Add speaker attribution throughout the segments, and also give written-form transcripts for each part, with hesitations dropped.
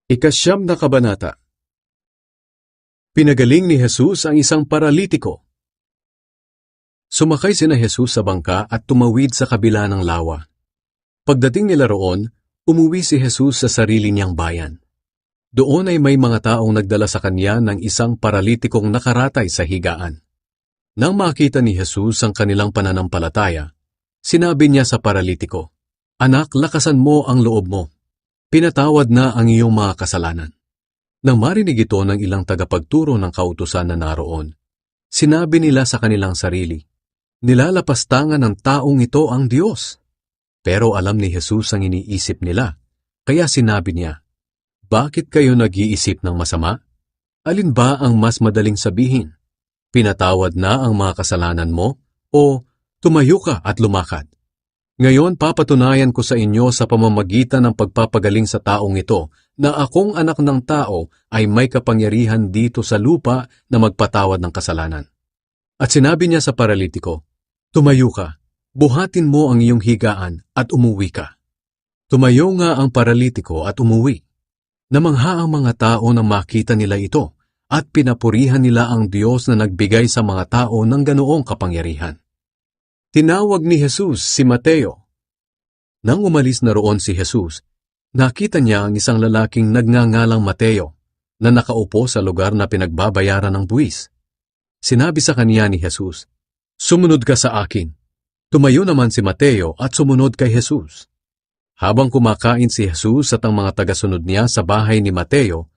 Speaker 1: Ikasyam na kabanata. Pinagaling ni Jesus ang isang paralitiko. Sumakay sina Jesus sa bangka at tumawid sa kabila ng lawa. Pagdating nila roon, umuwi si Jesus sa sarili niyang bayan. Doon ay may mga taong nagdala sa kanya ng isang paralitikong nakaratay sa higaan. Nang makita ni Jesus ang kanilang pananampalataya, sinabi niya sa paralitiko, "Anak, lakasan mo ang loob mo. Pinatawad na ang iyong mga kasalanan." Nang marinig ito ng ilang tagapagturo ng kautusan na naroon, sinabi nila sa kanilang sarili, "Nilalapastangan ng taong ito ang Diyos." Pero alam ni Jesus ang iniisip nila, kaya sinabi niya, "Bakit kayo nag-iisip ng masama? Alin ba ang mas madaling sabihin? Pinatawad na ang mga kasalanan mo o tumayo ka at lumakad? Ngayon papatunayan ko sa inyo sa pamamagitan ng pagpapagaling sa taong ito na akong anak ng tao ay may kapangyarihan dito sa lupa na magpatawad ng kasalanan." At sinabi niya sa paralitiko, "Tumayo ka, buhatin mo ang iyong higaan at umuwi ka." Tumayo nga ang paralitiko at umuwi. Namangha ang mga tao nang makita nila ito at pinapurihan nila ang Diyos na nagbigay sa mga tao ng ganoong kapangyarihan. Tinawag ni Jesus si Mateo. Nang umalis na roon si Jesus, nakita niya ang isang lalaking nagngangalang Mateo na nakaupo sa lugar na pinagbabayaran ng buwis. Sinabi sa kanya ni Jesus, "Sumunod ka sa akin." Tumayo naman si Mateo at sumunod kay Jesus. Habang kumakain si Jesus at ang mga tagasunod niya sa bahay ni Mateo,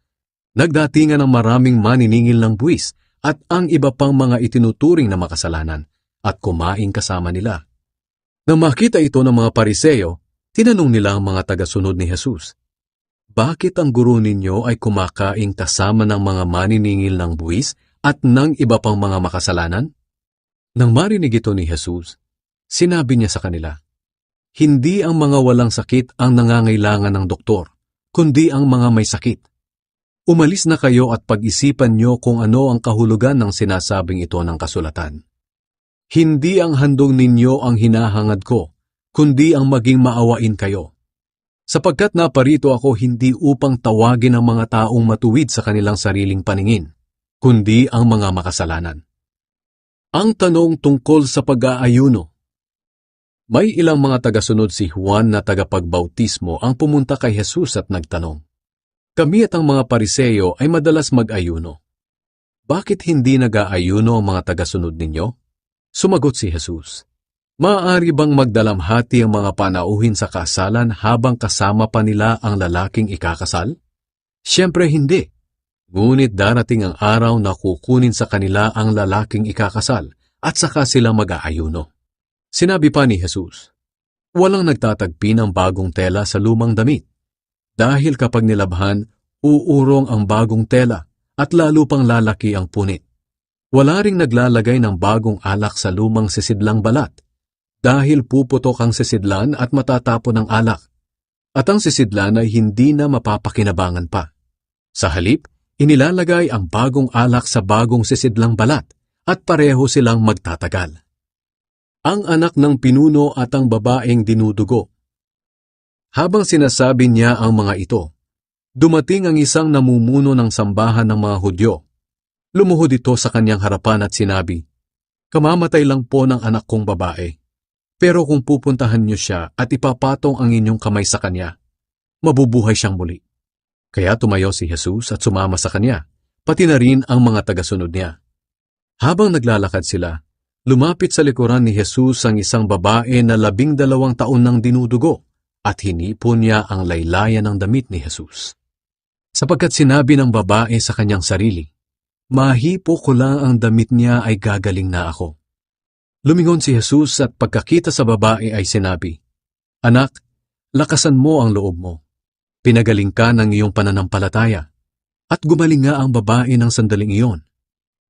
Speaker 1: nagdatingan ng maraming maniningil ng buwis at ang iba pang mga itinuturing na makasalanan at kumain kasama nila. Nang makita ito ng mga Pariseo, tinanong nila ang mga tagasunod ni Jesus, "Bakit ang guro ninyo ay kumakain kasama ng mga maniningil ng buwis at ng iba pang mga makasalanan?" Nang marinig ito ni Jesus, sinabi niya sa kanila, "Hindi ang mga walang sakit ang nangangailangan ng doktor, kundi ang mga may sakit. Umalis na kayo at pag-isipan niyo kung ano ang kahulugan ng sinasabing ito ng kasulatan. Hindi ang handog ninyo ang hinahangad ko, kundi ang maging maawain kayo. Sapagkat naparito ako hindi upang tawagin ang mga taong matuwid sa kanilang sariling paningin, kundi ang mga makasalanan." Ang tanong tungkol sa pag-aayuno. May ilang mga tagasunod si Juan na tagapagbautismo ang pumunta kay Jesus at nagtanong, "Kami at ang mga Pariseo ay madalas mag-ayuno. Bakit hindi nag-aayuno ang mga tagasunod ninyo?" Sumagot si Jesus, "Maaari bang magdalamhati ang mga panauhin sa kasalan habang kasama pa nila ang lalaking ikakasal? Siyempre hindi. Ngunit darating ang araw na kukunin sa kanila ang lalaking ikakasal at saka sila mag-aayuno." Sinabi pa ni Jesus, "Walang nagtatagpi ng bagong tela sa lumang damit. Dahil kapag nilabhan, uurong ang bagong tela at lalo pang lalaki ang punit. Wala ring naglalagay ng bagong alak sa lumang sisidlang balat, dahil puputok ang sisidlan at matatapon ang alak, at ang sisidlan ay hindi na mapapakinabangan pa. Sa halip, inilalagay ang bagong alak sa bagong sisidlang balat, at pareho silang magtatagal." Ang anak ng pinuno at ang babaeng dinudugo. Habang sinasabi niya ang mga ito, dumating ang isang namumuno ng sambahan ng mga Hudyo. Lumuhod ito sa kanyang harapan at sinabi, "Kamamatay lang po ng anak kong babae. Pero kung pupuntahan niyo siya at ipapatong ang inyong kamay sa kanya, mabubuhay siyang muli." Kaya tumayo si Jesus at sumama sa kanya, pati na rin ang mga tagasunod niya. Habang naglalakad sila, lumapit sa likuran ni Jesus ang isang babae na 12 taon nang dinudugo at hinipon niya ang laylayan ng damit ni Jesus. Sapagkat sinabi ng babae sa kanyang sarili, "Mahipo ko lang ang damit niya ay gagaling na ako." Lumingon si Jesus at pagkakita sa babae ay sinabi, "Anak, lakasan mo ang loob mo. Pinagaling ka ng iyong pananampalataya." At gumaling nga ang babae ng sandaling iyon.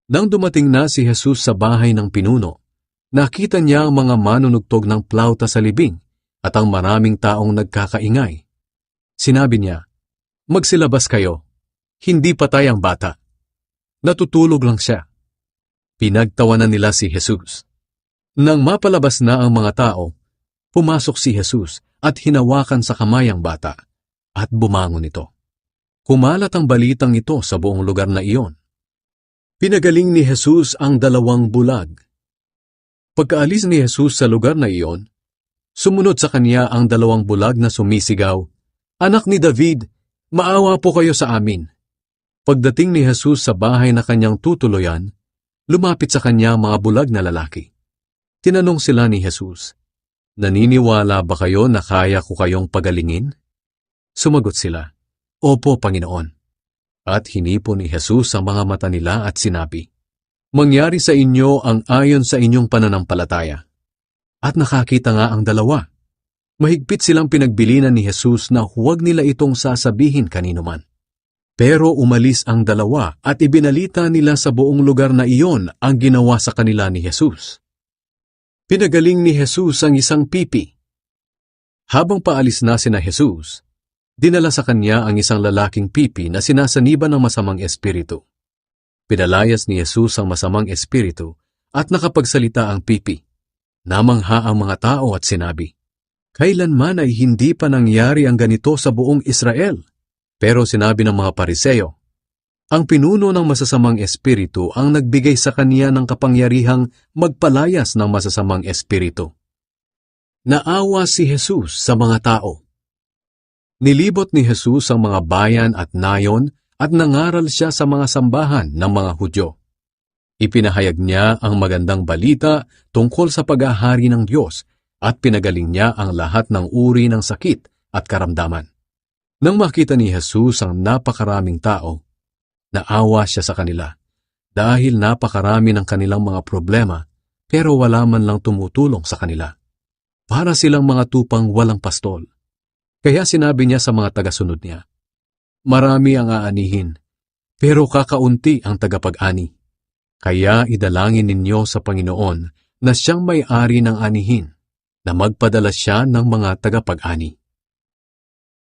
Speaker 1: Nang dumating na si Jesus sa bahay ng pinuno, nakita niya ang mga manunugtog ng plauta sa libing at ang maraming taong nagkakaingay. Sinabi niya, "Magsilabas kayo. Hindi patay ang bata. Natutulog lang siya." Pinagtawanan nila si Jesus. Nang mapalabas na ang mga tao, pumasok si Jesus at hinawakan sa kamay ang bata at bumangon ito. Kumalat ang balitang ito sa buong lugar na iyon. Pinagaling ni Jesus ang 2 bulag. Pagkaalis ni Jesus sa lugar na iyon, sumunod sa kanya ang 2 bulag na sumisigaw, "Anak ni David, maawa po kayo sa amin." Pagdating ni Jesus sa bahay na kanyang tutuluyan, lumapit sa kanya ang mga bulag na lalaki. Tinanong sila ni Jesus, "Naniniwala ba kayo na kaya ko kayong pagalingin?" Sumagot sila, "Opo, Panginoon." At hinipon ni Jesus ang mga mata nila at sinabi, "Mangyari sa inyo ang ayon sa inyong pananampalataya." At nakakita nga ang 2. Mahigpit silang pinagbilinan ni Jesus na huwag nila itong sasabihin kanino man. Pero umalis ang 2 at ibinalita nila sa buong lugar na iyon ang ginawa sa kanila ni Jesus. Pinagaling ni Jesus ang isang pipi. Habang paalis na sina Jesus, dinala sa kanya ang isang lalaking pipi na sinasaniban ng masamang espiritu. Pinalayas ni Jesus ang masamang espiritu at nakapagsalita ang pipi. Namangha ang mga tao at sinabi, "Kailanman ay hindi pa nangyari ang ganito sa buong Israel." Pero sinabi ng mga Pariseo, ang pinuno ng masasamang espiritu ang nagbigay sa kanya ng kapangyarihang magpalayas ng masasamang espiritu. Naawa si Jesus sa mga tao. Nilibot ni Jesus ang mga bayan at nayon at nangaral siya sa mga sambahan ng mga Hudyo. Ipinahayag niya ang magandang balita tungkol sa paghahari ng Diyos at pinagaling niya ang lahat ng uri ng sakit at karamdaman. Nang makita ni Jesus ang napakaraming tao, naawa siya sa kanila dahil napakarami ng kanilang mga problema pero wala man lang tumutulong sa kanila. Para silang mga tupang walang pastol. Kaya sinabi niya sa mga tagasunod niya, "Marami ang aanihin, pero kakaunti ang tagapag-ani. Kaya idalangin ninyo sa Panginoon na siyang may-ari ng anihin, na magpadala siya ng mga tagapag-ani."